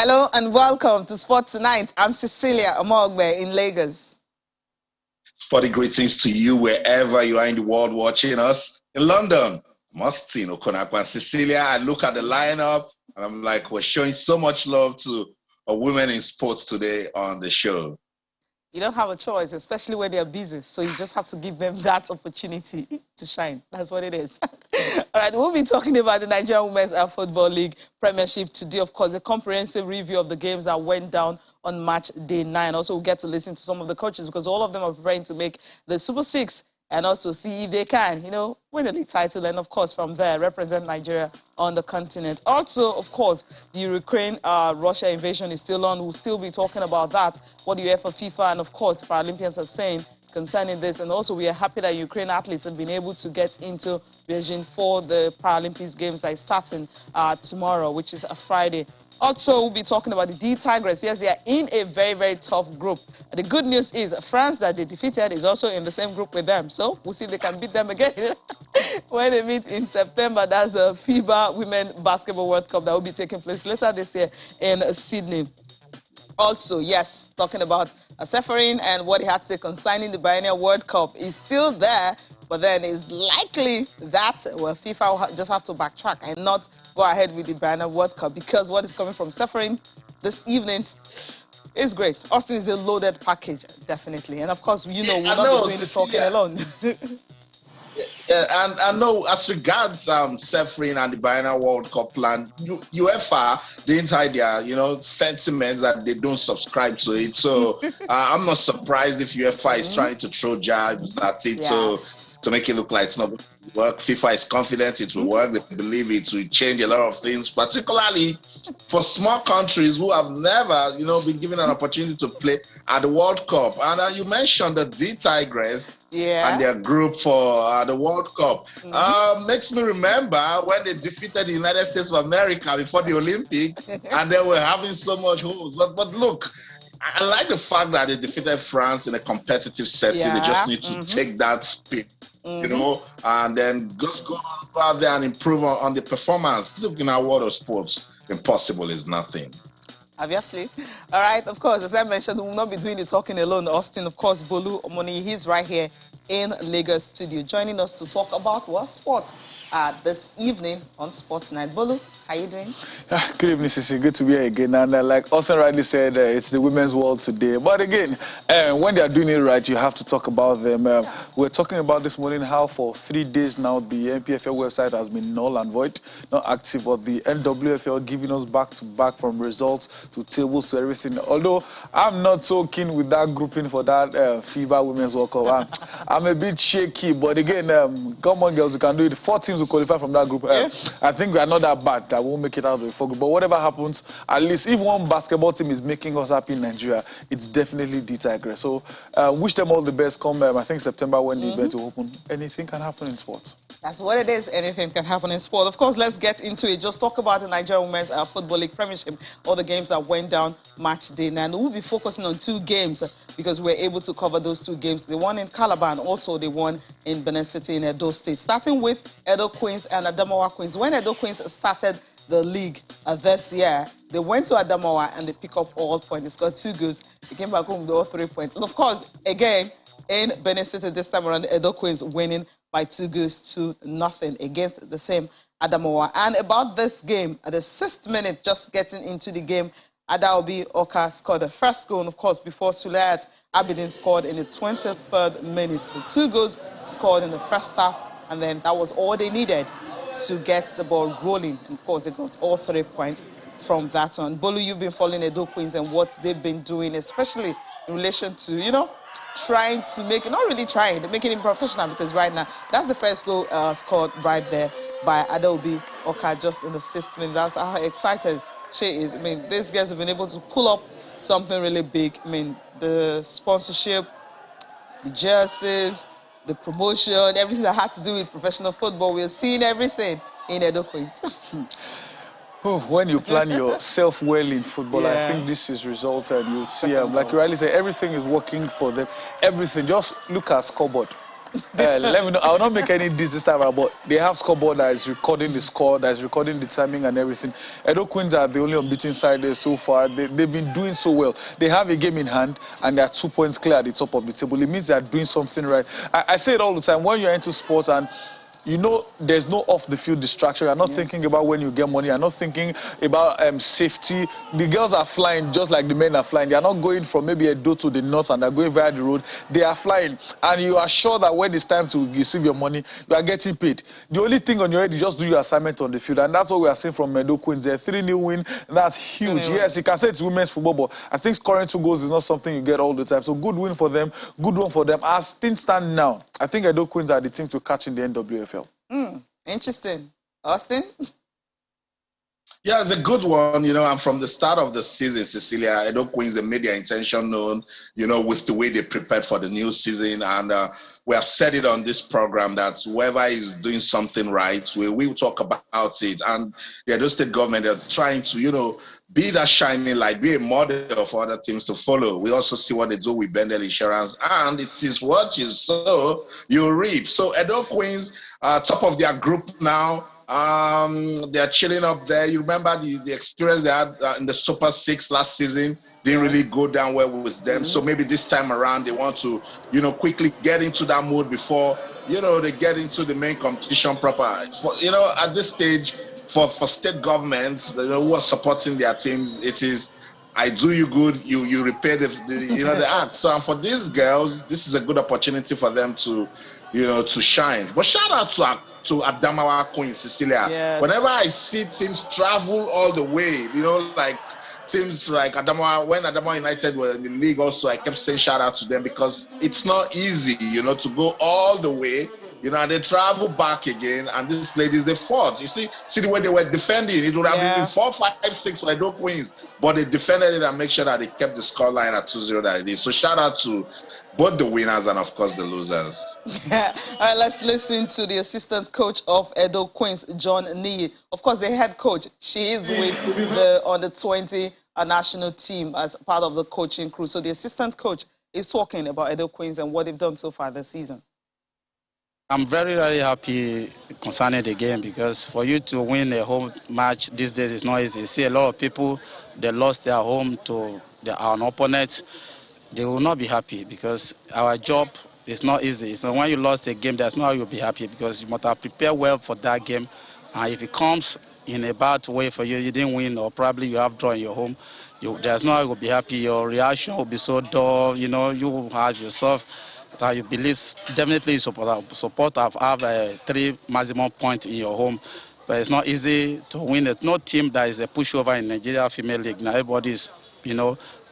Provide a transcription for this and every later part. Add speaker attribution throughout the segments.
Speaker 1: Hello and welcome to Sport Tonight. I'm Cecilia Omogbe in Lagos.
Speaker 2: Sporty greetings to you wherever you are in the world watching us. In London, Mustin Okonakwa and Cecilia, I look at the lineup and I'm like, we're showing so much love to women in sports today on the show.
Speaker 1: You don't have a choice, especially when they're busy. So you just have to give them that opportunity to shine. That's what it is. All right, we'll be talking about the Nigerian Women's Football League Premiership today. Of course, a comprehensive review of the games that went down on match day 9. Also, we'll get to listen to some of the coaches because all of them are preparing to make the Super 6 and also see if they can, win the league title and, of course, from there, represent Nigeria on the continent. Also, of course, the Ukraine-Russia invasion is still on. We'll still be talking about that, what the UEFA, FIFA, and, of course, the Paralympians are saying concerning this. And also, we are happy that Ukraine athletes have been able to get into Beijing for the Paralympics Games that is starting tomorrow, which is a Friday. Also, we'll be talking about the D Tigers. Yes, they are in a very, very tough group. The good news is France that they defeated is also in the same group with them. So we'll see if they can beat them again when they meet in September. That's the FIBA Women Basketball World Cup that will be taking place later this year in Sydney. Also, yes, talking about Seferin and what he had to say concerning the Biennial World Cup is still there, but then it's likely that, FIFA will just have to backtrack and not go ahead with the Biennial World Cup because what is coming from Seferin this evening is great. Austin is a loaded package, definitely. And of course, we'll not be doing the talking alone.
Speaker 2: Yeah, and I know as regards Seferin and the Biennial World Cup plan, UEFA didn't hide their sentiments that they don't subscribe to it. So I'm not surprised if UEFA is trying to throw jabs at it to make it look like it's not going to work. FIFA is confident it will work. They believe it will change a lot of things, particularly for small countries who have never been given an opportunity to play at the World Cup. And you mentioned the D Tigers. And their group for the World Cup. Makes me remember when they defeated the United States of America before the Olympics, and they were having so much hopes. But look, I like the fact that they defeated France in a competitive setting. They just need to take that speed, and then just go out there and improve on the performance. Look, in our world of sports, impossible is nothing.
Speaker 1: Obviously. All right, of course, as I mentioned, we will not be doing the talking alone. Austin, of course, Bolu Omoni, he's right here in Lagos studio, joining us to talk about what sports this evening on Sport Tonight. Bolu, how you doing?
Speaker 3: Good evening, Sisi. Good to be here again. And like Austin rightly said, it's the women's world today. But again, when they are doing it right, you have to talk about them. We're talking about this morning how for 3 days now the NPFL website has been null and void, not active, but the NWFL giving us back-to-back from results to tables to everything. Although I'm not so keen with that grouping for that FIBA Women's World Cup. I'm a bit shaky, but again, come on, girls, you can do it. 4 teams will qualify from that group. I think we are not that bad. I won't make it out of the 4 group. But whatever happens, at least if one basketball team is making us happy in Nigeria, it's definitely the Tigers. So wish them all the best. Come, I think September when the event will open. Anything can happen in sports.
Speaker 1: That's what it is. Anything can happen in sport. Of course, let's get into it. Just talk about the Nigerian Women's Football League Premiership, all the games that went down match day 9. We'll be focusing on 2 games because we're able to cover those 2 games. The one in Calabar and also the one in Benin City in Edo State. Starting with Edo Queens and Adamawa Queens. When Edo Queens started the league this year, they went to Adamawa and they picked up all points. They scored 2 goals. They came back home with all 3 points. And of course, again, in Benin City this time around, Edo Queens winning by 2 goals to nothing against the same Adamawa. And about this game, at the 6th minute, just getting into the game, Adaobi Oka scored the first goal, and of course, before Sulayat Abidin scored in the 23rd minute. The 2 goals scored in the first half, and then that was all they needed to get the ball rolling. And of course, they got all 3 points from that one. Bolu, you've been following Edo Queens and what they've been doing, especially in relation to, trying to make it, not really trying, they're making it professional because right now, that's the first goal scored right there by Adaobi Oka just in the 6th minute. That's how excited she is. I mean, these guys have been able to pull up something really big. I mean, the sponsorship, the jerseys, the promotion, everything that had to do with professional football. We're seeing everything in Edo Queens.
Speaker 3: When you plan yourself well in football, I think this is result, and you'll see, like you rightly say, everything is working for them. Everything. Just look at scoreboard. Let me know. I will not make any this time, but they have scoreboard that is recording the score, that is recording the timing and everything. Edo Queens are the only unbeaten side there so far. They've been doing so well. They have a game in hand and they are 2 points clear at the top of the table. It means they are doing something right. I say it all the time. When you're into sports and you know there's no off-the-field distraction. You're not thinking about when you get money. You're not thinking about safety. The girls are flying just like the men are flying. They are not going from maybe a door to the north and they're going via the road. They are flying. And you are sure that when it's time to receive your money, you are getting paid. The only thing on your head is just do your assignment on the field. And that's what we are seeing from Edo Queens. They're 3-0 win. That's huge. Yes, you can say it's women's football, but I think scoring 2 goals is not something you get all the time. So good win for them. Good one for them. As things stand now, I think Edo Queens are the team to catch in the NWFL.
Speaker 1: Interesting. Austin?
Speaker 2: Yeah, it's a good one, and from the start of the season, Cecilia, Edo Queens, they made their intention known, with the way they prepared for the new season. And we have said it on this program that whoever is doing something right, we will talk about it. And the Edo State government are trying to, be that shining light, be a model for other teams to follow. We also see what they do with Bendel Insurance, and it is what you sow, you reap. So Edo Queens, top of their group now. They're chilling up there. You remember the experience they had in the Super 6 last season didn't really go down well with them. So maybe this time around they want to, quickly get into that mode before, they get into the main competition proper. At this stage, for state governments, who are supporting their teams, it is, I do you good, you repay the act. So for these girls, this is a good opportunity for them to, to shine. But shout out to Adamawa Queen Cecilia.
Speaker 1: Yes.
Speaker 2: Whenever I see teams travel all the way, like teams like Adamawa, when Adamawa United were in the league also, I kept saying shout out to them because it's not easy, to go all the way. And they travel back again, and these ladies, they fought. You see the way they were defending. It would have been 4-5-6 for Edo Queens, but they defended it and make sure that they kept the scoreline at 2-0 that it is. So shout out to both the winners and, of course, the losers.
Speaker 1: All right, let's listen to the assistant coach of Edo Queens, John Niyi. Of course, the head coach. She is with the under-20 national team as part of the coaching crew. So the assistant coach is talking about Edo Queens and what they've done so far this season.
Speaker 4: I'm very, very happy concerning the game because for you to win a home match these days is not easy. You see a lot of people, they lost their home to our opponent. They will not be happy because our job is not easy. So when you lost a game, that's not how you'll be happy because you must have prepared well for that game. And if it comes in a bad way for you, you didn't win or probably you have draw in your home, there's no how you'll be happy. Your reaction will be so dull, you will have yourself. That you believe definitely support have 3 maximum points in your home, but it's not easy to win it. No team that is a pushover in Nigeria Female League. Now everybody is,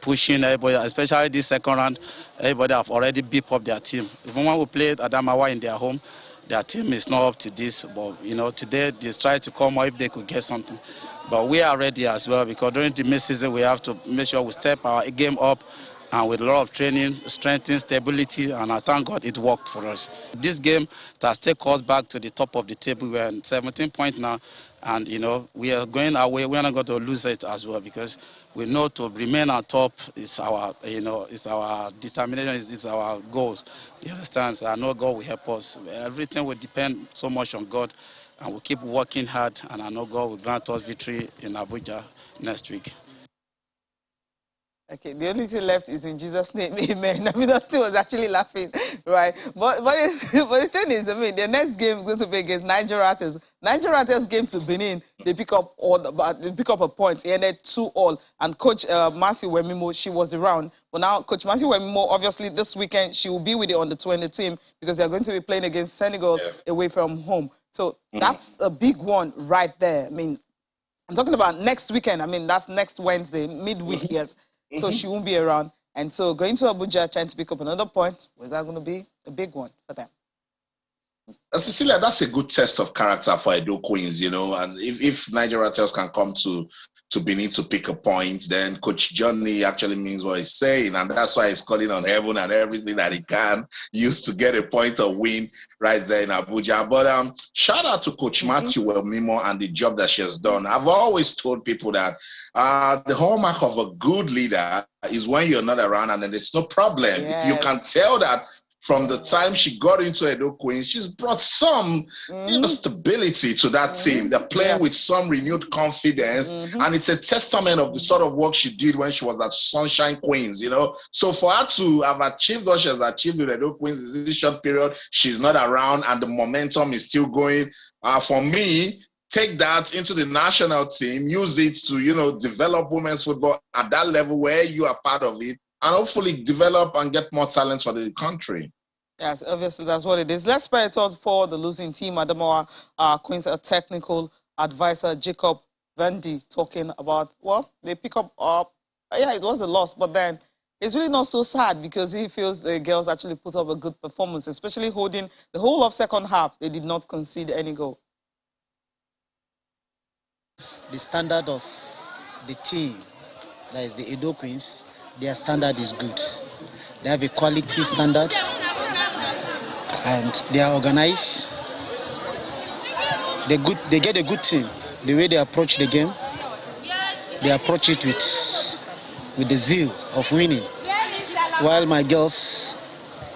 Speaker 4: pushing everybody, especially this second round. Everybody have already beefed up their team. Even when we played Adamawa in their home, their team is not up to this. But today they try to come out if they could get something. But we are ready as well because during the mid-season we have to make sure we step our game up. And with a lot of training, strength, stability, and I thank God it worked for us. This game has taken us back to the top of the table. We're at 17 points now, and we are going our way. We're not going to lose it as well because we know to remain on top is our, is our determination, is our goals. You understand? So I know God will help us. Everything will depend so much on God, and we'll keep working hard. And I know God will grant us victory in Abuja next week.
Speaker 1: Okay, the only thing left is in Jesus' name, amen. I mean, Austin was actually laughing, right? But the thing is, the next game is going to be against Niger Ratters. Niger Ratters game to Benin, they pick up a point. He ended 2-2, and Coach Matthew Wemimo, she was around. But now Coach Matthew Wemimo, obviously this weekend she will be with the under-20 team because they are going to be playing against Senegal away from home. So that's a big one right there. I mean, I'm talking about next weekend. I mean, that's next Wednesday, midweek, yes. So she won't be around. And so going to Abuja, trying to pick up another point, was that going to be a big one for them?
Speaker 2: Cecilia, that's a good test of character for Edo Queens, and if Niger Ratters can come to Benin to pick a point, then Coach Johnny actually means what he's saying, and that's why he's calling on heaven and everything that he can use to get a point of win right there in Abuja. But shout out to Coach Matthew Wemimo and the job that she has done. I've always told people that the hallmark of a good leader is when you're not around and then there's no problem.
Speaker 1: Yes.
Speaker 2: You can tell that from the time she got into Edo Queens, she's brought some stability to that team. They're playing with some renewed confidence, and it's a testament of the sort of work she did when she was at Sunshine Queens, So for her to have achieved what she has achieved with Edo Queens in this short period, she's not around, and the momentum is still going. For me, take that into the national team, use it to, develop women's football at that level where you are part of it, and hopefully develop and get more talents for the country.
Speaker 1: Yes, obviously that's what it is. Let's spare a thought for the losing team. Adamawa Queens technical advisor Jacob Vendy talking about, well, they pick up, yeah, it was a loss, but then it's really not so sad because he feels the girls actually put up a good performance, especially holding the whole of second half. They did not concede any goal.
Speaker 5: The standard of the team, that is the Edo Queens, their standard is good. They have a quality standard and they are organized. They get a good team. The way they approach the game, they approach it with the zeal of winning. While my girls,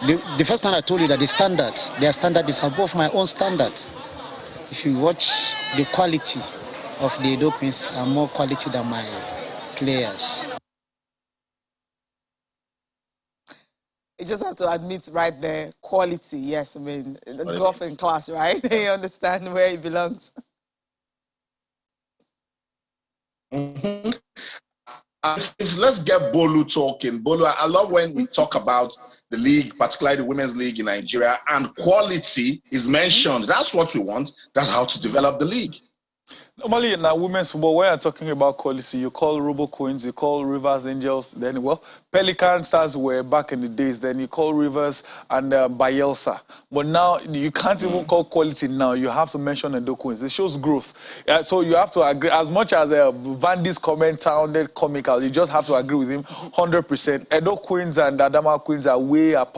Speaker 5: the first time I told you that their standard is above my own standard. If you watch the quality of the Edo Queens are more quality than my players.
Speaker 1: You just have to admit right there, quality. Yes, I mean, the golf in class, right? You understand where it belongs.
Speaker 2: Let's get Bolu talking. Bolu, I love when we talk about the league, particularly the women's league in Nigeria, and quality is mentioned. That's what we want. That's how to develop the league.
Speaker 3: Normally in women's football, when you're talking about quality, you call Robo Queens, you call Rivers Angels, then, well, Pelican Stars were back in the days, then you call Rivers and Bielsa. But now, you can't even call quality now. You have to mention Edo Queens. It shows growth. So you have to agree, as much as Vandy's comment sounded comical, you just have to agree with him 100%. Edo Queens and Adama Queens are way up.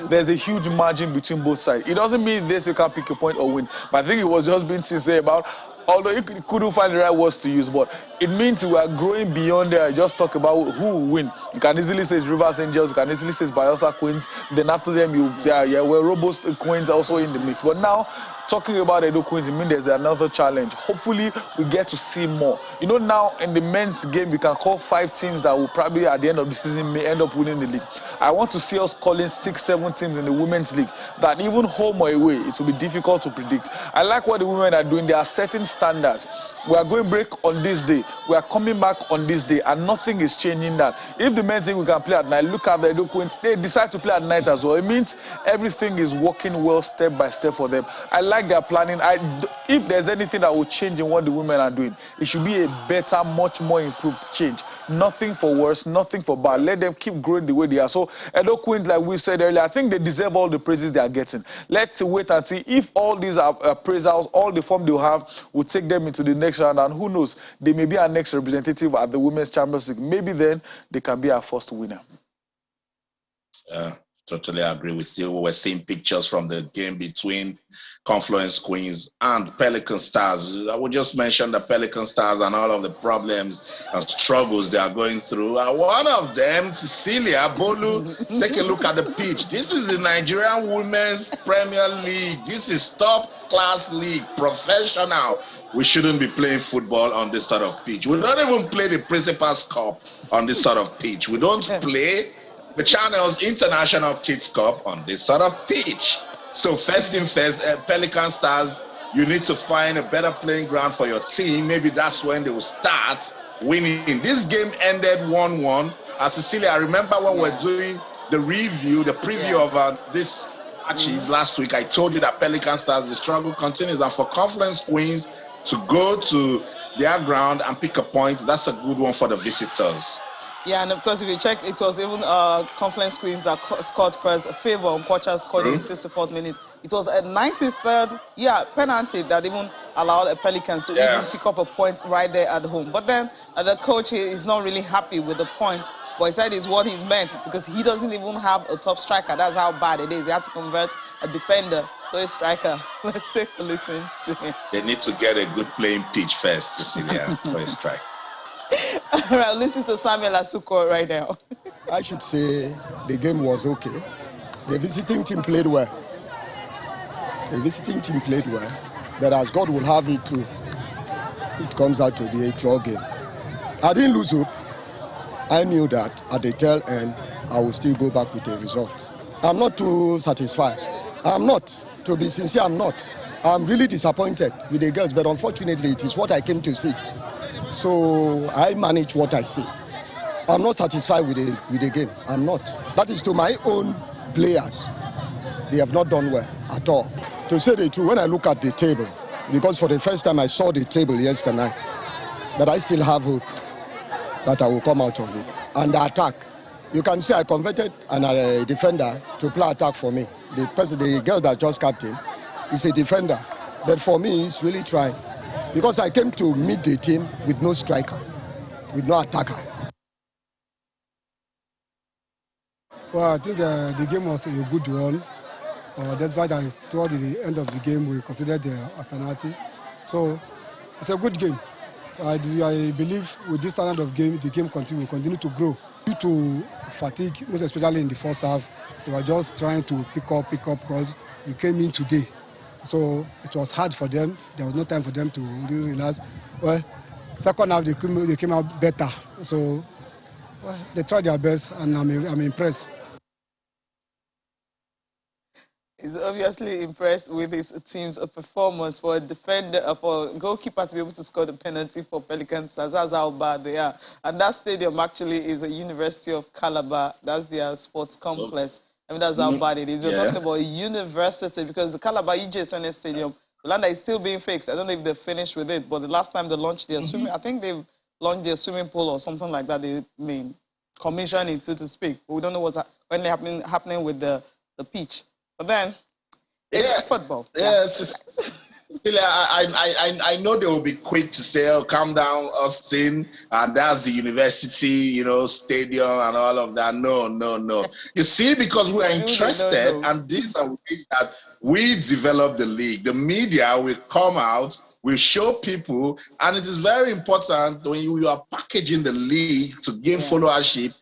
Speaker 3: There's a huge margin between both sides. It doesn't mean this you can pick a point or win. But I think it was just being sincere about, although you couldn't find the right words to use, but it means we are growing beyond there. Just talk about who will win. You can easily say Rivers Angels, you can easily say Bielsa Queens. Then after them, well, Robust Queens also in the mix. But now, talking about Edo Queens, it means there's another challenge. Hopefully, we get to see more. Now in the men's game, we can call 5 teams that will probably at the end of the season may end up winning the league. I want to see us calling 6, 7 teams in the women's league that even home or away, it will be difficult to predict. I like what the women are doing. They are setting standards. We are going break on this day. We are coming back on this day, and nothing is changing that. If the men think we can play at night, look at the Edo Queens. They decide to play at night as well. It means everything is working well step by step for them. I like their planning. If there's anything that will change in what the women are doing, it should be a better, much more improved change. Nothing for worse, nothing for bad. Let them keep growing the way they are. So Edo Queens, like we said earlier, I think they deserve all the praises they are getting. Let's wait and see if all these appraisals, all the form they'll have, will take them into the next round. And who knows, they may be our next representative at the Women's Champions League. Maybe then they can be our first winner.
Speaker 2: Totally agree with you. We're seeing pictures from the game between Confluence Queens and Pelican Stars. I would just mention the Pelican Stars and all of the problems and struggles they are going through. One of them, Cecilia Bolu, take a look at the pitch. This is the Nigerian Women's Premier League. This is top-class league, professional. We shouldn't be playing football on this sort of pitch. We don't even play the Principal's Cup on this sort of pitch. We don't play the Channel's International Kids Cup on this sort of pitch. So first thing first, Pelican Stars, you need to find a better playing ground for your team. Maybe that's when they will start winning. This game ended 1-1. Cecilia, I remember when we were doing the preview of this matches last week, I told you that Pelican Stars, the struggle continues. And for Confluence Queens to go to their ground and pick a point, that's a good one for the visitors.
Speaker 1: Yeah, and of course, if you check, it was even Confluence Queens that scored first. FIBA on Quacha scored in the 64th minute. It was a 93rd, penalty that even allowed the Pelicans to even pick up a point right there at home. But then the coach is not really happy with the point. But he said it's what he's meant because he doesn't even have a top striker. That's how bad it is. He had to convert a defender to a striker. Let's take a listen to him.
Speaker 2: They need to get a good playing pitch first, Cecilia, for a strike.
Speaker 1: All right, listen to Samuel Asuko right now.
Speaker 6: I should say the game was okay. The visiting team played well. The visiting team played well. But as God will have it too, it comes out to be a draw game. I didn't lose hope. I knew that at the tail end, I will still go back with a result. I'm not too satisfied. I'm not. To be sincere, I'm not. I'm really disappointed with the girls, but unfortunately, it is what I came to see. So I manage what I see. I'm not satisfied with the game. I'm not. That is to my own players. They have not done well at all. To say the truth, when I look at the table, because for the first time I saw the table yesterday night, but I still have hope that I will come out of it. And the attack, you can see I converted a defender to play attack for me. The girl that just captain is a defender, but for me, he's really trying. Because I came to meet the team with no striker, with no attacker.
Speaker 7: Well, I think the game was a good one. Despite that, toward the end of the game, we considered a penalty. So it's a good game. I believe with this standard of game, the game will continue to grow. Due to fatigue, most especially in the first half, they were just trying to pick up because we came in today. So it was hard for them. There was no time for them to really relax. Well, second half, they came out better. So well, they tried their best, and I'm impressed.
Speaker 1: He's obviously impressed with his team's performance. For a defender, for a goalkeeper to be able to score the penalty for Pelican Stars. That's how bad they are. And that stadium actually is a University of Calabar. That's their sports complex. I mean, that's how bad it is. You're talking about a university because the Calabar EJ Stadium, Landa is still being fixed. I don't know if they're finished with it, but the last time they launched their swimming, I think they've launched their swimming pool or something like that. They commissioned it, so to speak. But we don't know what's currently happening with the pitch. But then, it's football.
Speaker 2: I know they will be quick to say, "Oh, calm down, Austin," and that's the university, stadium and all of that. No. You see, because we are interested, and these are ways that we develop the league. The media will come out, will show people, and it is very important when you are packaging the league to gain followership,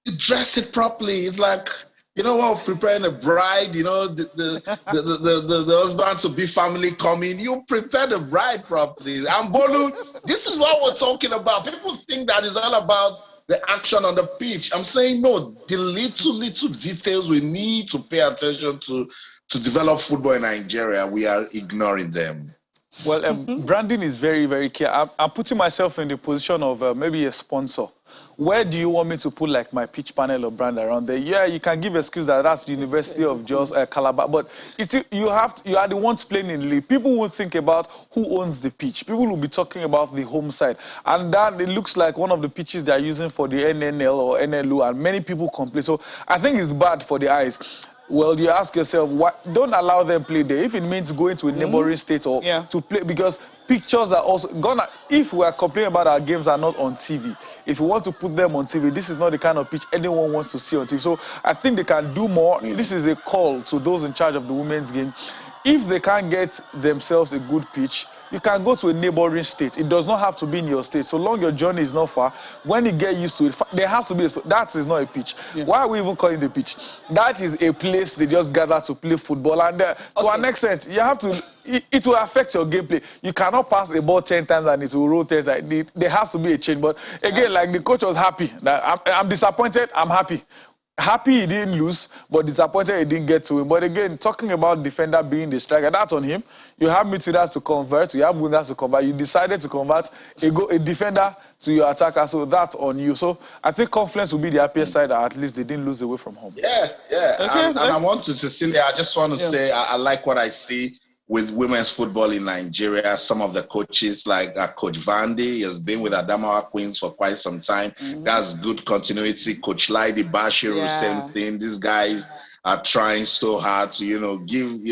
Speaker 2: you dress it properly. It's like, while preparing a bride, the husband to be family coming, you prepare the bride properly. And Bolu, this is what we're talking about. People think that is all about the action on the pitch. I'm saying no, the little details we need to pay attention to develop football in Nigeria, we are ignoring them.
Speaker 3: Well, branding is very, very key. I'm putting myself in the position of maybe a sponsor. Where do you want me to put like my pitch panel or brand around there? Yeah, you can give excuse that that's the University of Calabar, but you are the ones playing in the league. People will think about who owns the pitch. People will be talking about the home side, and that it looks like one of the pitches they are using for the NNL or NLU, and many people complain. So I think it's bad for the eyes. Well, you ask yourself, don't allow them play there. If it means going to a neighboring state or to play, because pictures are also gonna. If we are complaining about our games are not on TV, if you want to put them on TV, this is not the kind of pitch anyone wants to see on TV. So I think they can do more. This is a call to those in charge of the women's game. If they can't get themselves a good pitch, you can go to a neighboring state. It does not have to be in your state. So long your journey is not far, when you get used to it, there has to be that is not a pitch. Why are we even calling it a pitch? That is a place they just gather to play football. And to an extent, you have to, it will affect your gameplay. You cannot pass the ball 10 times and it will roll 10 times. There has to be a change. But again, like the coach was happy. I'm disappointed, I'm happy. Happy he didn't lose, but disappointed he didn't get to him. But again, talking about defender being the striker, that's on him. You have midfielders to convert, you have wingers to convert. You decided to convert a defender to your attacker, so that's on you. So I think Confluence will be the happiest side that at least they didn't lose away from home.
Speaker 2: Yeah. Okay, and I want to, Cecilia, I just want to say I like what I see with women's football in Nigeria. Some of the coaches, like Coach Vandy, has been with Adamawa Queens for quite some time. That's good continuity. Coach Laidi Bashiru, same thing. These guys are trying so hard to, give,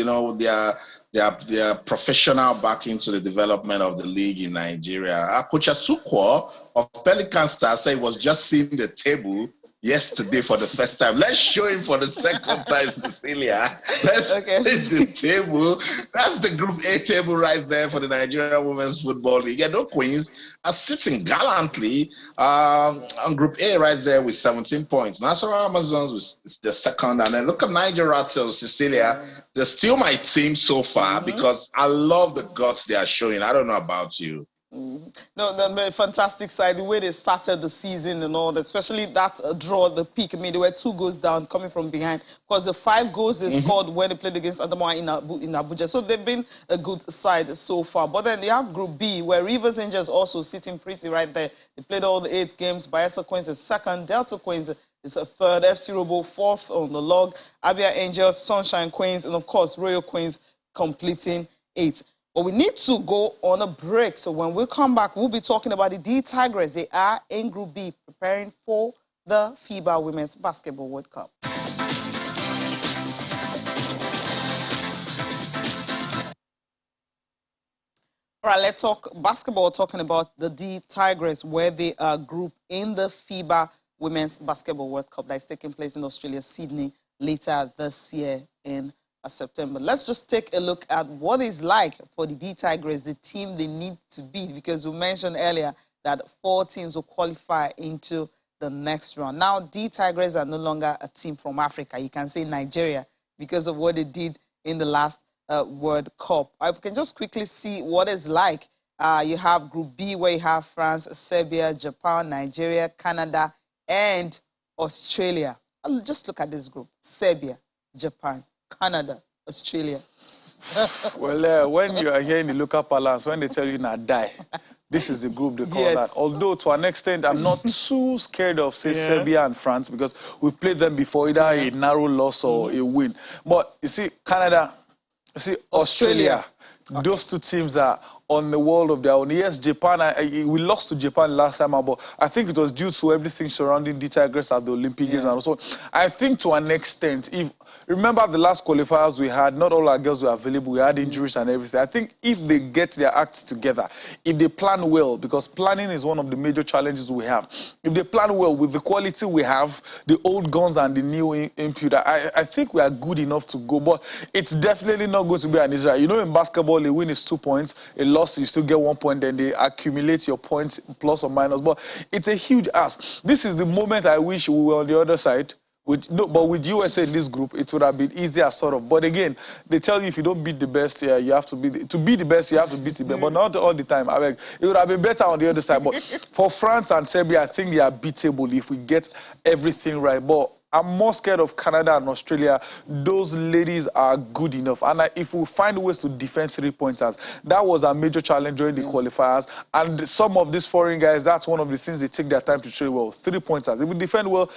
Speaker 2: their professional backing to the development of the league in Nigeria. Coach Asukwo of Pelican Stars said he was just seeing the table, yesterday for the first time. Let's show him for the second time, Cecilia. Let's hit the table. That's the Group A table right there for the Nigerian Women's Football League. Edo Queens are sitting gallantly on Group A right there with 17 points. Nassau Amazons is the second. And then look at Niger Rattles, Cecilia. They're still my team so far because I love the guts they are showing. I don't know about you.
Speaker 1: No, the fantastic side, the way they started the season and all that, especially that draw at the peak. I mean, there were 2 goals down coming from behind because the 5 goals they scored when they played against Adamawa in Abuja. So they've been a good side so far. But then they have Group B, where Rivers Angels also sitting pretty right there. They played all the 8 games. Bayelsa Queens is second. Delta Queens is a third. FC Robo fourth on the log. Abia Angels, Sunshine Queens, and of course, Royal Queens completing 8. But we need to go on a break. So when we come back, we'll be talking about the D Tigers. They are in Group B, preparing for the FIBA Women's Basketball World Cup. All right, let's talk basketball, talking about the D Tigers, where they are grouped in the FIBA Women's Basketball World Cup that is taking place in Australia, Sydney, later this year in September. Let's just take a look at what it's like for the D Tigers, the team they need to beat, because we mentioned earlier that 4 teams will qualify into the next round. Now, D Tigers are no longer a team from Africa. You can say Nigeria because of what they did in the last World Cup. I can just quickly see what it's like. You have Group B, where you have France, Serbia, Japan, Nigeria, Canada, and Australia. Just look at this group: Serbia, Japan, Canada, Australia.
Speaker 3: Well, when you are here in the local palace, when they tell you not die, this is the group they call that. Although to an extent, I'm not too scared of, say, Serbia and France, because we've played them before, either a narrow loss or a win. But you see, Canada, you see, Australia. Those 2 teams are on the world of their own. Yes, Japan, we lost to Japan last time, but I think it was due to everything surrounding the Tigers at the Olympic Games. And also, I think to an extent, if remember the last qualifiers we had, not all our girls were available. We had injuries and everything. I think if they get their acts together, if they plan well, because planning is one of the major challenges we have. If they plan well with the quality we have, the old guns and the new input, I think we are good enough to go. But it's definitely not going to be an Israel. You know, in basketball, a win is 2 points. A loss, you still get 1 point. Then they accumulate your points, plus or minus. But it's a huge ask. This is the moment I wish we were on the other side. But with USA in this group, it would have been easier, sort of. But again, they tell you if you don't beat the best, you have to beat to be the best, you have to beat the best. But not all the time. I mean, it would have been better on the other side. But for France and Serbia, I think they are beatable if we get everything right. But I'm more scared of Canada and Australia. Those ladies are good enough. And if we find ways to defend 3-pointers, that was a major challenge during the qualifiers. And some of these foreign guys, that's one of the things they take their time to train well. 3-pointers. If we defend well,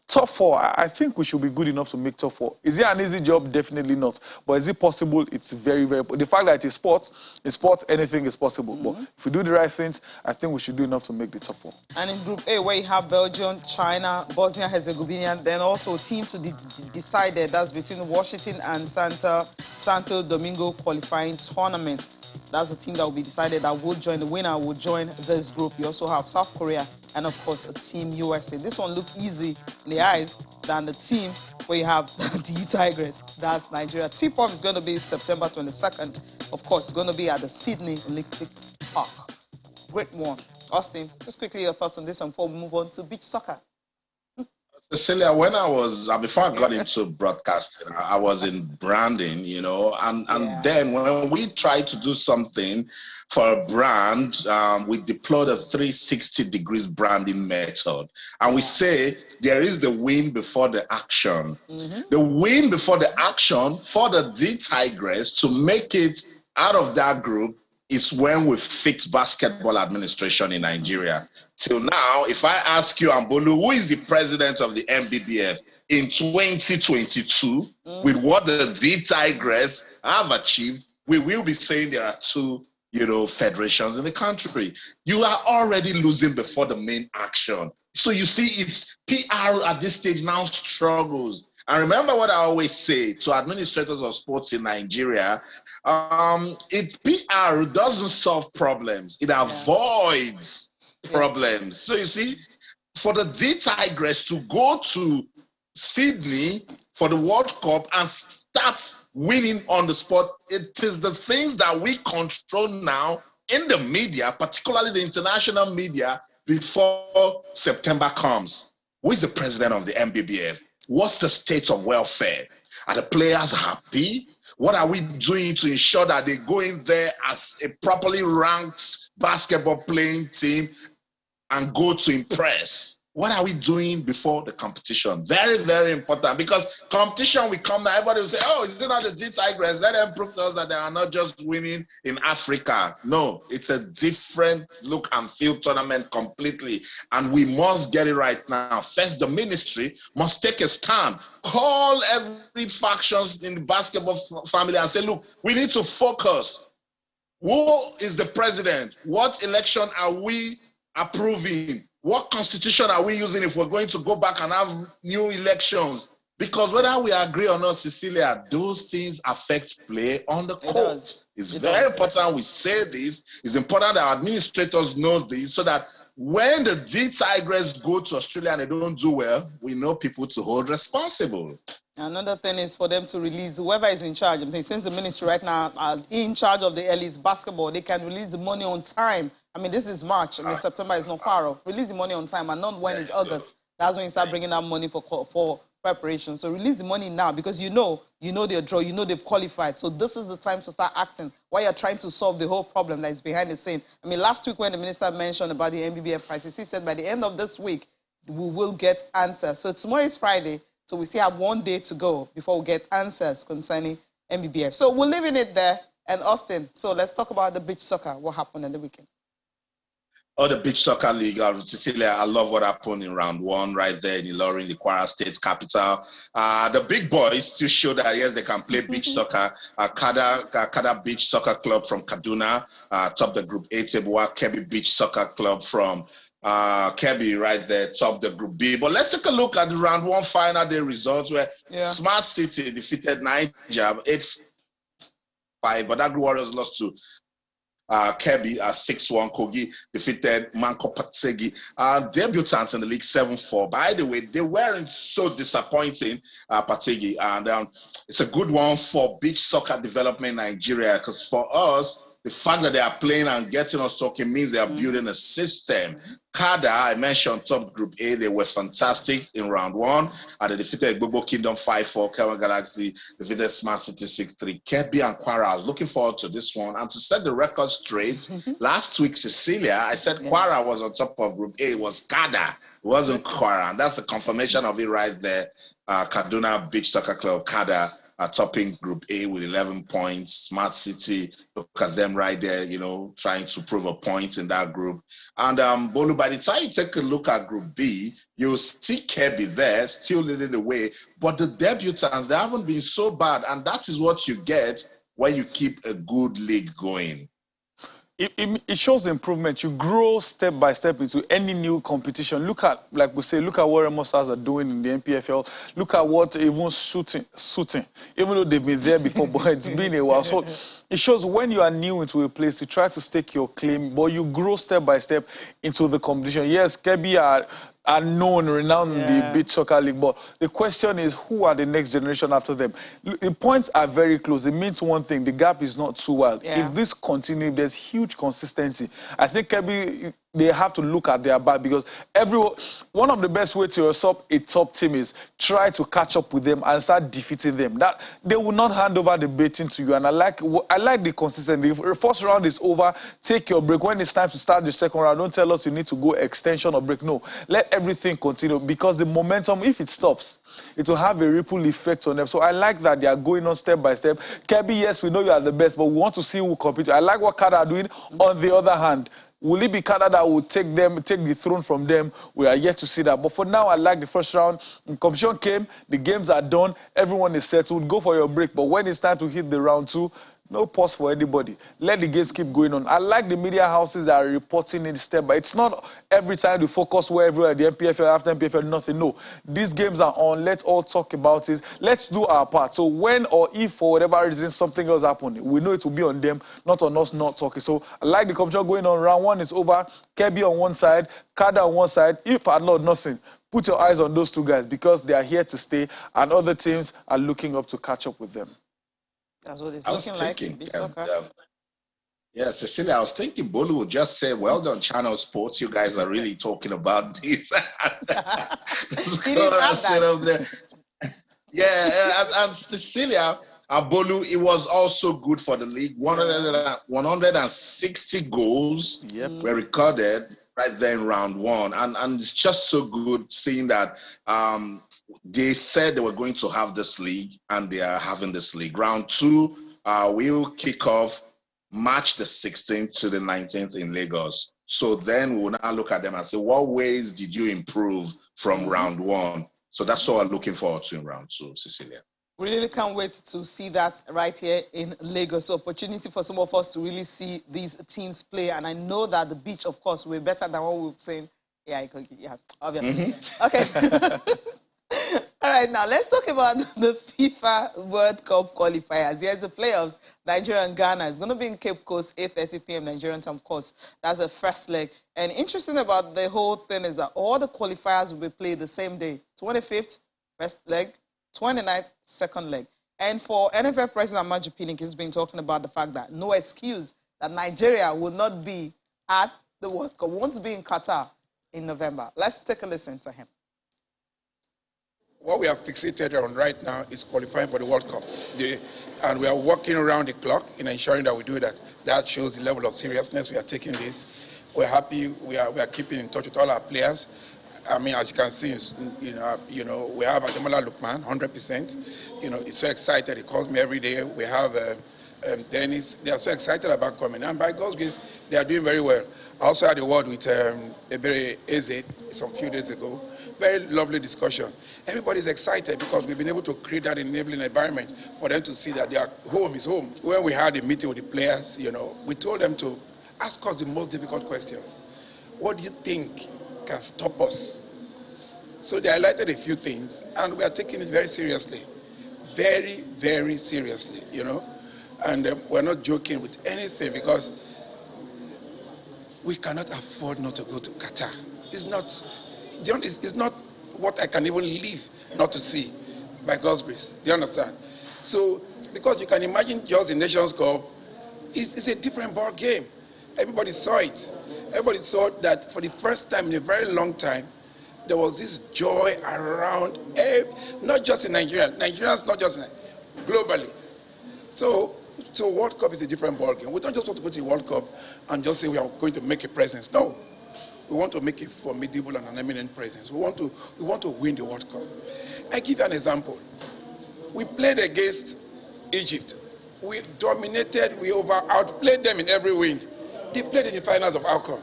Speaker 3: top 4, I think we should be good enough to make top 4. Is it an easy job? Definitely not. But is it possible? It's very, very... The fact that it's sports, anything is possible. But if we do the right things, I think we should do enough to make the top 4.
Speaker 1: And in Group A, where you have Belgium, China, Bosnia-Herzegovina, then also a team to decided, that's between Washington and Santo Domingo qualifying tournament. That's the team that will be decided that will join. The winner will join this group. You also have South Korea and, of course, Team USA. This one looked easy in the eyes than the team where you have the Tigers. That's Nigeria. Tip-off is going to be September 22nd. Of course, it's going to be at the Sydney Olympic Park. Great one. Austin, just quickly your thoughts on this one before we move on to beach soccer.
Speaker 2: Cecilia, when I was, before I got into broadcasting, I was in branding, you know, and then when we tried to do something for a brand, we deployed a 360 degrees branding method. And we say there is the win before the action. The win before the action for the D Tigress to make it out of that group is when we fix basketball administration in Nigeria. Till now, if I ask you, Ambolu, who is the president of the MBBF in 2022, with what the D Tigress have achieved, we will be saying there are 2, federations in the country. You are already losing before the main action. So you see, if PR at this stage now struggles, and remember what I always say to administrators of sports in Nigeria, PR doesn't solve problems, it avoids problems. So you see, for the D Tigers to go to Sydney for the World Cup and start winning on the spot. It is the things that we control now in the media, particularly the international media, before September comes. Who is the president of the MBBF? What's the state of welfare? Are the players happy? What are we doing to ensure that they go in there as a properly ranked basketball playing team and go to impress? What are we doing before the competition? Very, very important, because competition will come now. Everybody will say, oh, is it not the D Tigers? Let them prove to us that they are not just winning in Africa. No, it's a different look and feel tournament completely. And we must get it right now. First, the ministry must take a stand. Call every faction in the basketball family and say, look, we need to focus. Who is the president? What election are we approving? What constitution are we using if we're going to go back and have new elections? Because whether we agree or not, Cecilia, those things affect play on the court. It's very important we say this. It's important that our administrators know this so that when the D Tigers go to Australia and they don't do well, we know people to hold responsible.
Speaker 1: Another thing is for them to release whoever is in charge. I mean, since the ministry right now are in charge of the elites basketball, they can release the money on time. I mean, this is March. I mean, September is not far off. Release the money on time, and not when it's August. That's when you start bringing out money for preparation. So release the money now, because you know their draw, you know they've qualified. So this is the time to start acting while you're trying to solve the whole problem that is behind the scene. I mean, last week when the minister mentioned about the MBBF prices, he said by the end of this week, we will get answers. So tomorrow is Friday. So we still have 1 day to go before we get answers concerning MBBF. So we're leaving it there. And Austin, so let's talk about the beach soccer. What happened on the weekend?
Speaker 2: Oh, the beach soccer league, Cecilia, I love what happened in round one right there in Ilorin, the Kwara State capital. The big boys still show that, yes, they can play beach soccer. Kada Beach Soccer Club from Kaduna, top the Group A table. Kebbi Beach Soccer Club from Kebbi right there, top the Group B. But let's take a look at the round one final day results where Smart City defeated Niger 8-5, but that Warriors lost to Kebbi 6-1. Kogi defeated Manko Patsegi. Debutants in the league 7-4. By the way, they weren't so disappointing, Patsegi. And it's a good one for beach soccer development in Nigeria, because for us, the fact that they are playing and getting us talking means they are building a system. Kada, I mentioned top Group A, they were fantastic in round one. They defeated Gbogbo Kingdom 5-4. Kelvin Galaxy defeated Smart City 6-3. Kebbi and Kwara, I was looking forward to this one. And to set the record straight, last week, Cecilia, I said Kwara was on top of Group A. It was Kada. It wasn't Kwara. And that's the confirmation of it right there. Kaduna Beach Soccer Club, Kada, topping Group A with 11 points. Smart City, look at them right there, trying to prove a point in that group. And Bolu, by the time you take a look at Group B, you'll see Kebbi there, still leading the way. But the debutants, they haven't been so bad. And that is what you get when you keep a good league going.
Speaker 3: It shows improvement. You grow step by step into any new competition. Look at, like we say, look at what Remo Stars are doing in the NPFL. Look at what even shooting, even though they've been there before, but it's been a while. So it shows when you are new into a place, you try to stake your claim, but you grow step by step into the competition. Yes, Kebbi are known, renowned in the beach soccer league, but the question is, who are the next generation after them? The points are very close. It means one thing, the gap is not too wide. If this continues, there's huge consistency. I think Kebbi, they have to look at their back, because one of the best ways to usurp a top team is try to catch up with them and start defeating them. That they will not hand over the baton to you. And I like the consistency. If the first round is over, take your break. When it's time to start the second round, don't tell us you need to go extension or break. No, let everything continue, because the momentum, if it stops, it will have a ripple effect on them. So I like that they are going on step by step. Kebbi, yes, we know you are the best, but we want to see who compete. I like what Kada are doing. On the other hand, will it be Kada that will take the throne from them? We are yet to see that. But for now, I like the first round. The competition came, the games are done, everyone is settled. Go for your break. But when it's time to hit the round two, No pause for anybody. Let the games keep going on. I like the media houses that are reporting it step by. It's not every time they focus where everywhere, the MPFL, after MPFL, nothing. No. These games are on. Let's all talk about it. Let's do our part. So when or if for whatever reason something else happens, we know it will be on them, not on us not talking. So I like the competition going on. Round 1 is over. Kirby on one side, Kada on one side. If at Lord nothing, put your eyes on those two guys because they are here to stay and other teams are looking up to catch up with them.
Speaker 1: That's what it's
Speaker 2: I was
Speaker 1: looking like in
Speaker 2: thinking,
Speaker 1: beach soccer.
Speaker 2: yeah, Cecilia, I was thinking Bolu would just say, well done, Channel Sports. You guys are really talking about this.
Speaker 1: He didn't add that.
Speaker 2: Yeah, and Cecilia, Bolu, it was also good for the league. 160 goals were recorded right there in round 1. And it's just so good seeing that they said they were going to have this league, and they are having this league. Round 2 will kick off March the 16th to the 19th in Lagos. So then we'll now look at them and say, what ways did you improve from round 1? So that's what we're looking forward to in round 2, Cecilia.
Speaker 1: We really can't wait to see that right here in Lagos. So opportunity for some of us to really see these teams play. And I know that the beach, of course, will be better than what we've seen. Yeah, obviously. Okay. All right, now let's talk about the FIFA World Cup qualifiers. Here's the playoffs. Nigeria and Ghana is going to be in Cape Coast, 8:30 p.m. Nigerian time, of course. That's the first leg. And interesting about the whole thing is that all the qualifiers will be played the same day. 25th, first leg. 29th, second leg. And for NFF President Amaju Pinnick, he's been talking about the fact that no excuse that Nigeria will not be at the World Cup, won't be in Qatar in November. Let's take a listen to him.
Speaker 8: What we are fixated on right now is qualifying for the World Cup. And we are working around the clock in ensuring that we do that. That shows the level of seriousness we are taking this. We're happy. We are keeping in touch with all our players. I mean, as you can see, we have Ademola Lukman, 100%. He's so excited. He calls me every day. We have Dennis. They are so excited about coming. And by God's grace, they are doing very well. I also had a word with Ebere Eze some few days ago. Very lovely discussion. Everybody's excited because we've been able to create that enabling environment for them to see that their home is home. When we had a meeting with the players, we told them to ask us the most difficult questions. What do you think can stop us? So they highlighted a few things, and we are taking it very seriously. Very, very seriously, And we're not joking with anything because we cannot afford not to go to Qatar. It's not what I can even live not to see, by God's grace. Do you understand? So, because you can imagine just the Nations Cup, it's a different ball game. Everybody saw it. Everybody saw that for the first time in a very long time, there was this joy around, not just in Nigeria. Nigerians, not just globally. So World Cup is a different ball game. We don't just want to go to the World Cup and just say we are going to make a presence. No. We want to make a formidable and an eminent presence. We want to win the World Cup. I give you an example. We played against Egypt. We dominated, we outplayed them in every win. They played in the finals of AFCON.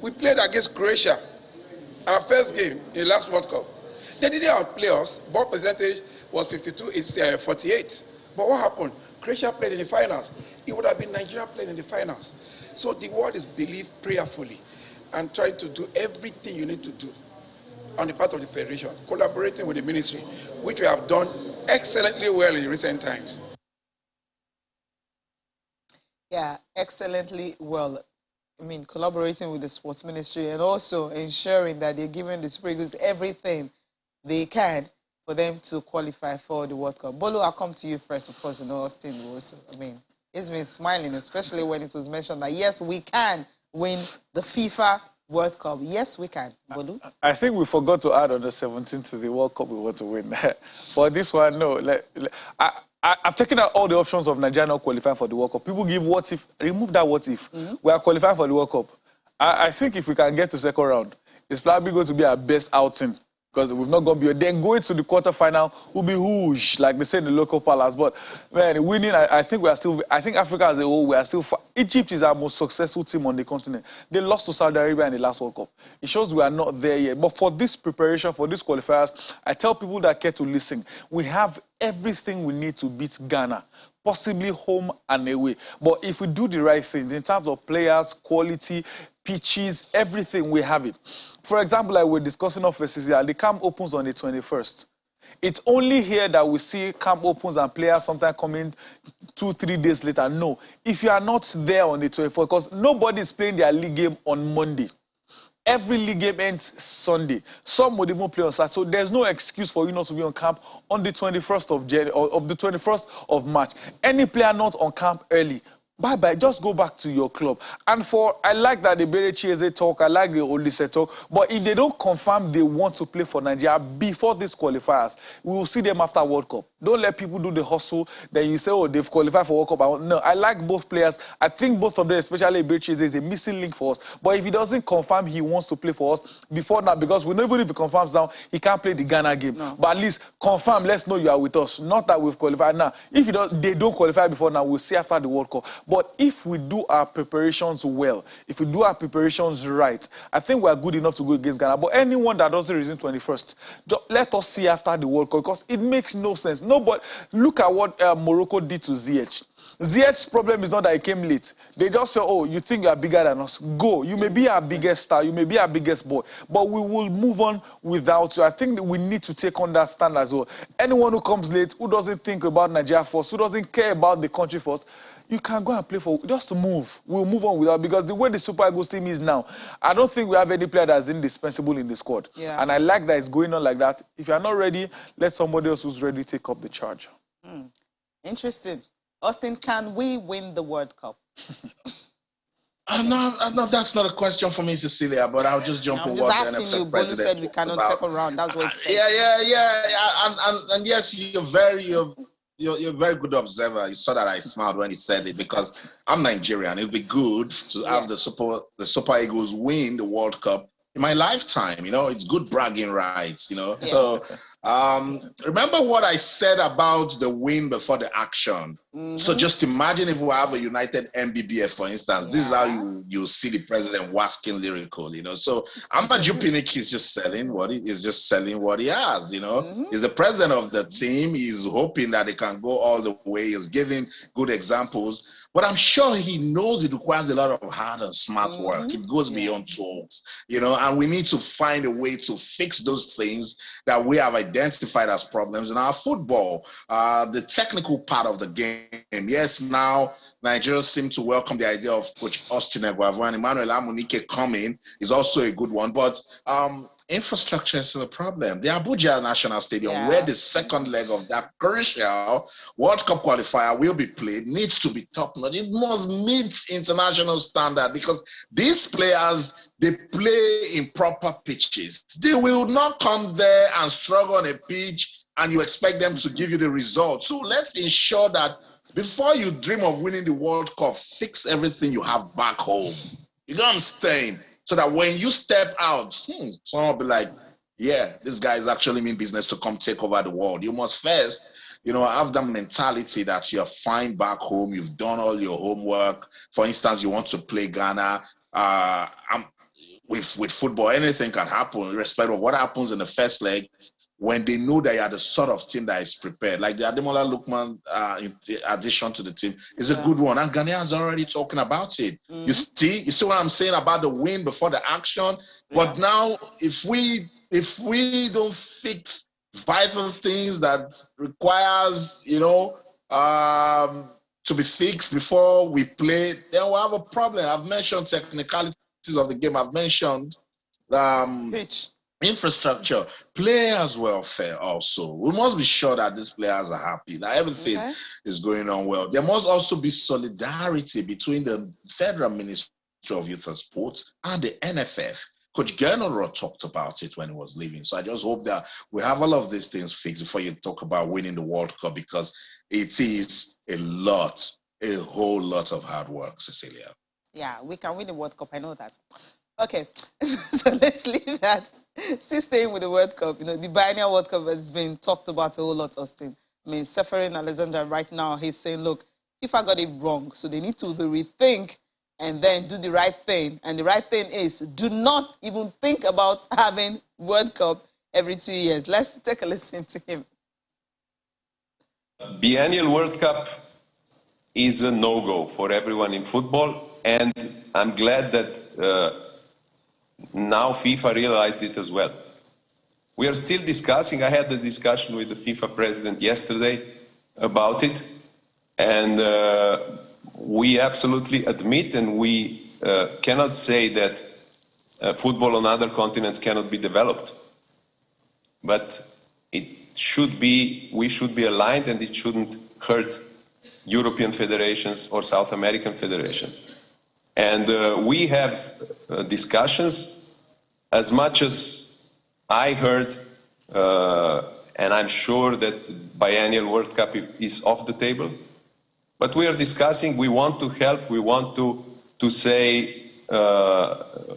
Speaker 8: We played against Croatia, our first game in the last World Cup. They didn't outplay us. Ball percentage was 48. But what happened? Croatia played in the finals. It would have been Nigeria playing in the finals. So the word is believe prayerfully and try to do everything you need to do on the part of the Federation, collaborating with the ministry, which we have done excellently well in recent times.
Speaker 1: Yeah, excellently well. I mean, collaborating with the sports ministry and also ensuring that they're giving the Super Eagles everything they can for them to qualify for the World Cup. Bolu, I'll come to you first, of course, in Austin also. I mean, he's been smiling, especially when it was mentioned that, yes, we can win the FIFA World Cup. Yes, we can. Bolu?
Speaker 3: I think we forgot to add on the 17th to the World Cup we want to win. For this one, no. I've taken out all the options of Nigeria not qualifying for the World Cup. People give what if, remove that what if. We are qualifying for the World Cup. I think if we can get to second round, it's probably going to be our best outing because we've not gone beyond. Then going to the quarterfinal will be huge, like they say in the local palace. But man, winning, I think we are still. I think Africa as a whole, we are still Egypt is our most successful team on the continent. They lost to Saudi Arabia in the last World Cup. It shows we are not there yet. But for this preparation, for these qualifiers, I tell people that care to listen, we have everything we need to beat Ghana, possibly home and away. But if we do the right things in terms of players, quality, pitches, everything, we have it. For example, like we're discussing of FCCR, the camp opens on the 21st. It's only here that we see camp opens and players sometimes coming 2-3 days later. No, if you are not there on the 24th, because nobody is playing their league game on Monday. Every league game ends Sunday. Some would even play on Saturday. So there's no excuse for you not to be on camp on the 21st of January or of the 21st of March. Any player not on camp early, bye-bye, just go back to your club. And I like that the Bere Chieze talk, I like the Olise talk, but if they don't confirm they want to play for Nigeria before these qualifiers, we will see them after World Cup. Don't let people do the hustle, then you say, oh, they've qualified for World Cup. No, I like both players. I think both of them, especially Bere Chieze, is a missing link for us. But if he doesn't confirm he wants to play for us before now, because we know even if he confirms now, he can't play the Ghana game. No. But at least confirm, let's know you are with us. Not that we've qualified now. If they don't qualify before now, we'll see after the World Cup. But if we do our preparations well, if we do our preparations right, I think we are good enough to go against Ghana. But anyone that doesn't resume 21st, let us see after the World Cup, because it makes no sense. Nobody, look at what Morocco did to ZH. ZH's problem is not that he came late. They just say, oh, you think you are bigger than us. Go. You may be our biggest star. You may be our biggest boy. But we will move on without you. I think that we need to take on that stand as well. Anyone who comes late, who doesn't think about Nigeria first, who doesn't care about the country first, you can go and play for, just move. We'll move on without, because the way the Super Eagles team is now, I don't think we have any player that's indispensable in the squad. Yeah. And I like that it's going on like that. If you're not ready, let somebody else who's ready take up the charge.
Speaker 1: Interesting. Austin, can we win the World Cup?
Speaker 2: No, that's not a question for me, Cecilia, but I'll just jump in.
Speaker 1: I'm just asking you. Bolu said we cannot second round. That's what it said.
Speaker 2: Yeah. And yes, you're a very good observer. You saw that I smiled when he said it, because I'm Nigerian. It'd be good to have the Super Eagles win the World Cup in my lifetime. It's good bragging rights. Yeah. So remember what I said about the win before the action. So just imagine if we have a united MBBF, for instance. This is how you see the president wasking lyrical. So Amaju Pinnick is just selling what he has. He's the president of the team. He's hoping that he can go all the way. He's giving good examples. But I'm sure he knows it requires a lot of hard and smart work. It goes beyond talks, and we need to find a way to fix those things that we have identified as problems in our football. The technical part of the game. Yes, now Nigeria seem to welcome the idea of Coach Austin Eguavoen and Emmanuel Amunike coming is also a good one. But infrastructure is still a problem. The Abuja National Stadium, where the second leg of that crucial World Cup qualifier will be played, needs to be top-notch. It must meet international standard, because these players, they play in proper pitches. They will not come there and struggle on a pitch and you expect them to give you the result. So let's ensure that before you dream of winning the World Cup, fix everything you have back home. You know what I'm saying? So that when you step out, someone will be like, yeah, this guy is actually mean business to come take over the world. You must first, have that mentality that you're fine back home. You've done all your homework. For instance, you want to play Ghana. With football, anything can happen, irrespective of what happens in the first leg. When they know that you are the sort of team that is prepared, like the Ademola Lookman addition to the team is a good one, and Ghanaians are already talking about it. You see what I'm saying about the win before the action. But now, if we don't fix vital things that requires to be fixed before we play, then we'll have a problem. I've mentioned technicalities of the game. I've mentioned pitch. Infrastructure, players' welfare also. We must be sure that these players are happy, that everything is going on well. There must also be solidarity between the Federal Ministry of Youth and Sports and the NFF. Coach Gernot talked about it when he was leaving. So I just hope that we have all of these things fixed before you talk about winning the World Cup, because it is a whole lot of hard work, Cecilia.
Speaker 1: Yeah, we can win the World Cup. I know that. Okay, so let's leave that. Still staying with the World Cup, the biennial World Cup has been talked about a whole lot, Austin. I mean, Seferin Alexander right now, he's saying, look, FIFA got it wrong. So they need to rethink and then do the right thing. And the right thing is do not even think about having World Cup every 2 years. Let's take a listen to him.
Speaker 9: Biennial World Cup is a no-go for everyone in football, and I'm glad that now FIFA realized it as well. We are still discussing. I had a discussion with the FIFA president yesterday about it, and we absolutely admit, and we cannot say that football on other continents cannot be developed. But it should be, we should be aligned, and it shouldn't hurt European federations or South American federations. And we have discussions. As much as I heard, and I'm sure that biennial World Cup is off the table, but we are discussing. We want to help. We want to say,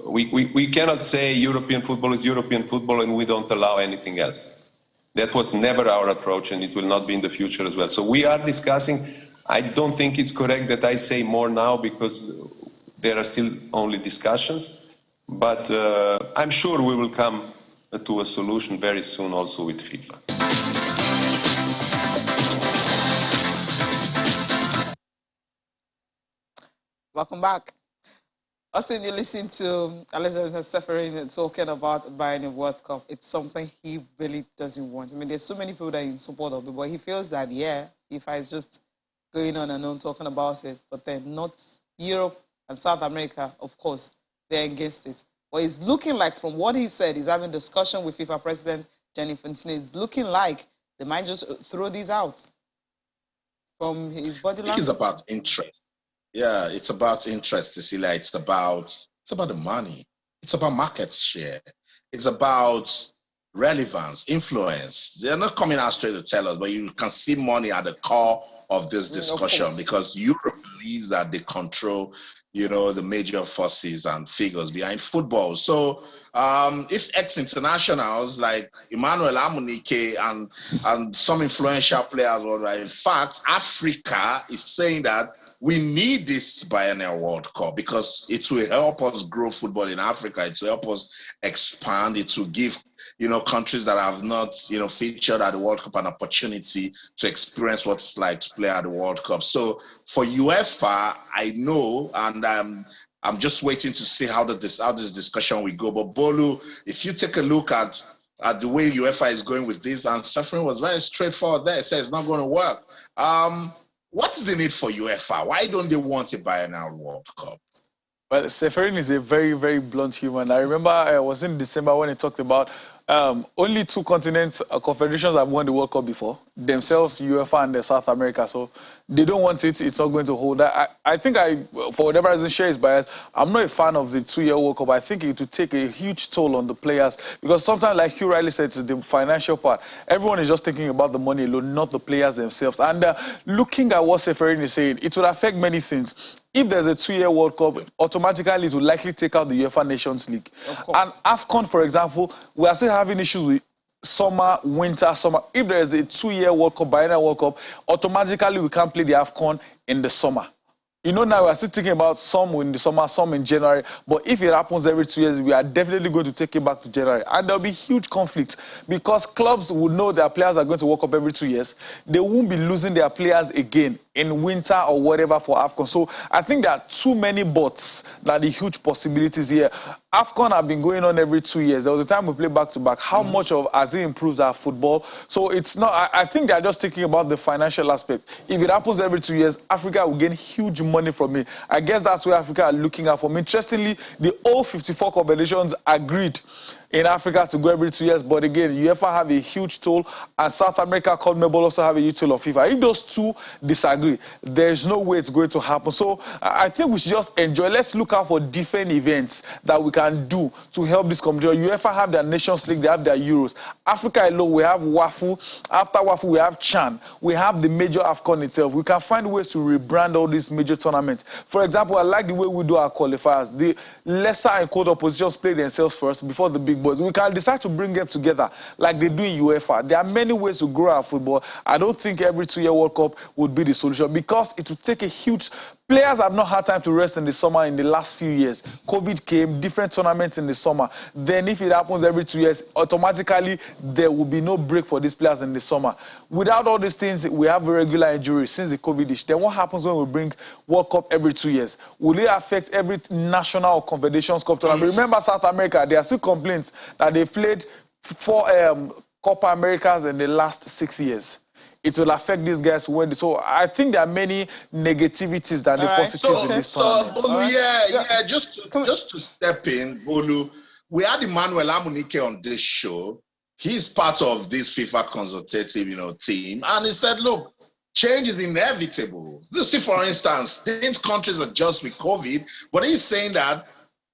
Speaker 9: we cannot say European football is European football and we don't allow anything else. That was never our approach, and it will not be in the future as well. So we are discussing. I don't think it's correct that I say more now, because there are still only discussions, but I'm sure we will come to a solution very soon also with FIFA.
Speaker 1: Welcome back. Austin, you listen to Alexander Seferin talking about buying a World Cup. It's something he really doesn't want. I mean, there's so many people that are in support of it, but he feels that, yeah, FIFA is just going on and on talking about it, but then not Europe and South America, of course, they're against it. But it's looking like, from what he said, he's having discussion with FIFA President Gianni Infantino, it's looking like they might just throw these out from his body language.
Speaker 2: It's about interest. Yeah, it's about interest, Cecilia. It's about the money. It's about market share. It's about relevance, influence. They're not coming out straight to tell us, but you can see money at the core of this discussion, because Europe believes that they control, you know, the major forces and figures behind football. So if ex-internationals like Emmanuel Amunike and some influential players, in fact, Africa is saying that we need this biennial World Cup because it will help us grow football in Africa. It will help us expand. It will give, you know, countries that have not, you know, featured at the World Cup an opportunity to experience what it's like to play at the World Cup. So for UEFA, I know, and I'm just waiting to see how this discussion will go. But Bolu, if you take a look at the way UEFA is going with this, and Suffering was very straightforward there. It says it's not going to work. What is the need for UEFA? Why don't they want a biennial World Cup?
Speaker 3: Well, Seferin is a very, very blunt human. I remember I was in December when he talked about only two continents, confederations have won the World Cup before, themselves, UEFA and South America. So they don't want it. It's not going to hold. I think for whatever reason, share his bias. I'm not a fan of the 2-year World Cup. I think it would take a huge toll on the players, because sometimes, like Hugh Riley said, it's the financial part. Everyone is just thinking about the money alone, not the players themselves. And looking at what Seferin is saying, it would affect many things. If there's a 2-year World Cup, automatically it will likely take out the UEFA Nations League. And AFCON, for example, we are still having issues with summer, winter, summer. If there is a 2-year World Cup, biennial World Cup, automatically we can't play the AFCON in the summer. You know, now we are still thinking about some in the summer, some in January. But if it happens every 2 years, we are definitely going to take it back to January. And there'll be huge conflicts, because clubs will know their players are going to World Cup every 2 years. They won't be losing their players again in winter or whatever for AFCON. So I think there are too many buts that the huge possibilities here. AFCON have been going on every 2 years. There was a time we played back-to-back. How much has it improved our football? So it's not, I think they're just thinking about the financial aspect. If it happens every 2 years, Africa will gain huge money from it. I guess that's where Africa are looking at. From interestingly, the all 54 confederations agreed in Africa to go every 2 years. But again, UEFA have a huge toll, and South America, CONMEBOL also have a huge toll of FIFA. If those two disagree, there's no way it's going to happen. So I think we should just enjoy. Let's look out for different events that we can do to help this competition. UEFA have their Nations League, they have their Euros. Africa alone, we have WAFU. After WAFU, we have CHAN. We have the major AFCON itself. We can find ways to rebrand all these major tournaments. For example, I like the way we do our qualifiers. The lesser and quote oppositions play themselves first before the big League, but we can decide to bring them together like they do in UEFA. There are many ways to grow our football. I don't think every 2-year World Cup would be the solution because it would take a huge... Players have not had time to rest in the summer in the last few years. COVID came, different tournaments in the summer. Then if it happens every 2 years, automatically there will be no break for these players in the summer. Without all these things, we have regular injuries since the COVID issue. Then what happens when we bring World Cup every 2 years? Will it affect every national or confederations cup tournament? Remember South America, there are still complaints that they played 4 Copa Americas in the last 6 years. It will affect these guys when. So I think there are many negativities than the positives in this tournament.
Speaker 2: Bolu, just to step in, Bolu, we had Emmanuel Amunike on this show. He's part of this FIFA consultative, team, and he said, "Look, change is inevitable. You see, for instance, things countries adjust with COVID, but he's saying that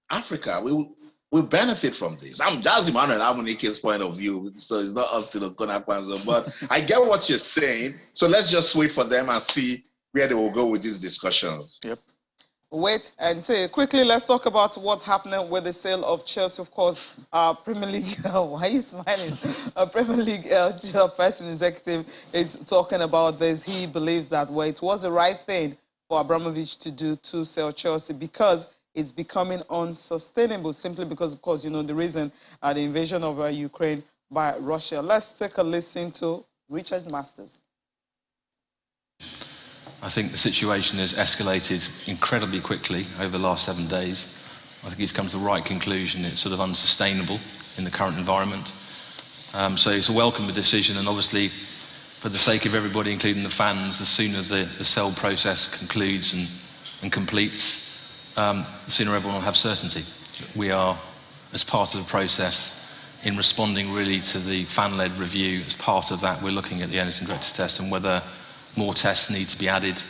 Speaker 2: Africa will benefit from this." That's Emmanuel Amunike's point of view, so it's not us to the Konakwanzo, but I get what you're saying. So let's just wait for them and see where they will go with these discussions.
Speaker 3: Yep.
Speaker 1: Wait and see. Quickly, let's talk about what's happening with the sale of Chelsea. Of course, Premier League, why are you smiling? Premier League chairperson executive is talking about this. He believes that, it was the right thing for Abramovich to do to sell Chelsea because it's becoming unsustainable, simply because, of course, the reason, the invasion of Ukraine by Russia. Let's take a listen to Richard Masters.
Speaker 10: I think the situation has escalated incredibly quickly over the last 7 days. I think he's come to the right conclusion. It's sort of unsustainable in the current environment. So it's a welcome decision, and obviously, for the sake of everybody, including the fans, the sooner the sale process concludes and completes, the sooner everyone will have certainty. We are, as part of the process, in responding really to the fan-led review. As part of that, we're looking at the Energy Director's test and whether more tests need to be added,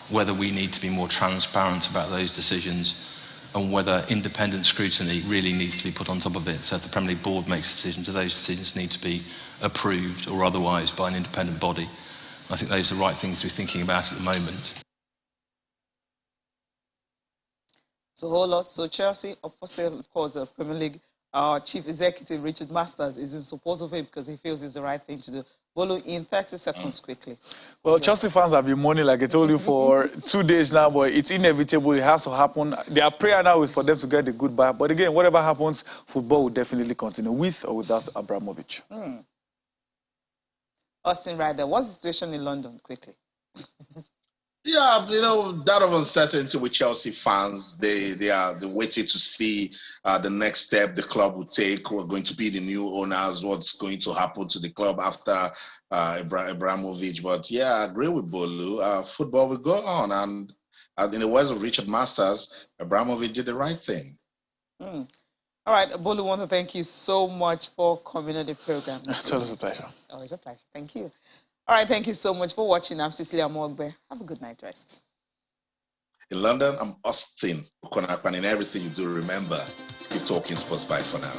Speaker 10: whether we need to be more transparent about those decisions, and whether independent scrutiny really needs to be put on top of it. So if the Premier League Board makes decisions, do those decisions need to be approved or otherwise by an independent body? I think those are the right things to be thinking about at the moment.
Speaker 1: So, whole lot. So Chelsea, up for sale, of course, the Premier League Chief Executive Richard Masters is in support of it because he feels it's the right thing to do. Bolu, in 30 seconds, quickly.
Speaker 3: Well, Chelsea fans have been mourning, like I told you, for 2 days now, but it's inevitable. It has to happen. Their prayer now is for them to get the goodbye. But again, whatever happens, football will definitely continue with or without Abramovich.
Speaker 1: Austin, right there. What's the situation in London, quickly?
Speaker 2: Yeah, that of uncertainty with Chelsea fans, they are waiting to see the next step the club will take, who are going to be the new owners, what's going to happen to the club after Abramovich. But yeah, I agree with Bolu. Football will go on, and in the words of Richard Masters, Abramovich did the right thing.
Speaker 1: All right, Bolu, I want to thank you so much for coming on the program.
Speaker 3: It's always a pleasure.
Speaker 1: Always a pleasure. Thank you. All right, thank you so much for watching. I'm Cecilia Mogbe. Have a good night rest.
Speaker 2: In London, I'm Austin Okonakpan. In everything you do, remember, keep talking sports. Bye for now.